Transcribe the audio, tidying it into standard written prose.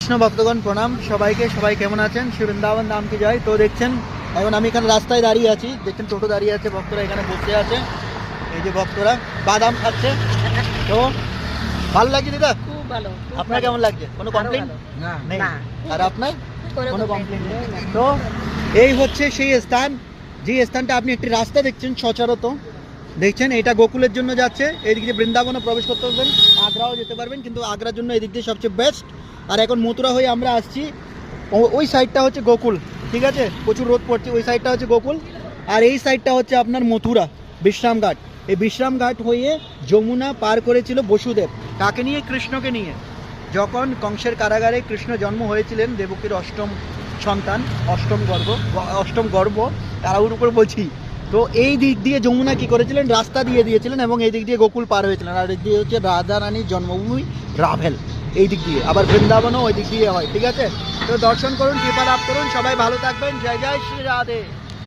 কৃষ্ণ ভক্তগণ প্রণাম সবাইকে। সবাই কেমন আছেন? শ্রী বৃন্দাবন ধাম কি জয়। তো দেখছেন এখন আমি এখানে রাস্তায় দাঁড়িয়ে আছি, দেখছেন টোটো দাঁড়িয়ে আছে, ভক্তরা এখানে বসে আছে, এই যে ভক্তরা বাদাম খাচ্ছে। তো ভালো লাগছে দিদা? খুব ভালো। আপনার কেমন লাগছে? কোনো কমপ্লেন নেই? না। আর আপনার কোনো কমপ্লেন নেই? নেই। তো এই হচ্ছে সেই স্থান, যে স্থানটা আপনি একটি রাস্তা দেখছেন সচরাচর দেখছেন, এটা গোকুলের জন্য যাচ্ছে। এদিক দিয়ে বৃন্দাবনও প্রবেশ করতে পারবেন, আগ্রাও যেতে পারবেন, কিন্তু আগ্রার জন্য এদিক দিয়ে সবচেয়ে বেস্ট। আর এখন মথুরা হয়ে আমরা আসছি, ওই সাইডটা হচ্ছে গোকুল, ঠিক আছে, প্রচুর রোদ পড়ছে, ওই সাইডটা হচ্ছে গোকুল, আর এই সাইডটা হচ্ছে আপনার মথুরা বিশ্রামঘাট। এই বিশ্রামঘাট হয়ে যমুনা পার করেছিল বসুদেব, কাকে নিয়ে? কৃষ্ণকে নিয়ে। যখন কংসের কারাগারে কৃষ্ণ জন্ম হয়েছিলেন, দেবকীর অষ্টম সন্তান, অষ্টম গর্ভ, তাড়াহুড়ো করে বলছি। তো এই দিক দিয়ে যমুনা কি করেছিলেন? রাস্তা দিয়ে দিয়েছিলেন এবং এই দিক দিয়ে গোকুল পার হয়েছিলেন। আর এই দিয়ে হচ্ছে রাধা রানীর জন্মভূমি রাভেল, এই দিক দিয়ে। আবার বৃন্দাবনও ওই দিক দিয়ে হয়, ঠিক আছে। তো দর্শন করুন, কৃপা লাভ করুন, সবাই ভালো থাকবেন। জয় জয় শ্রী রাধে।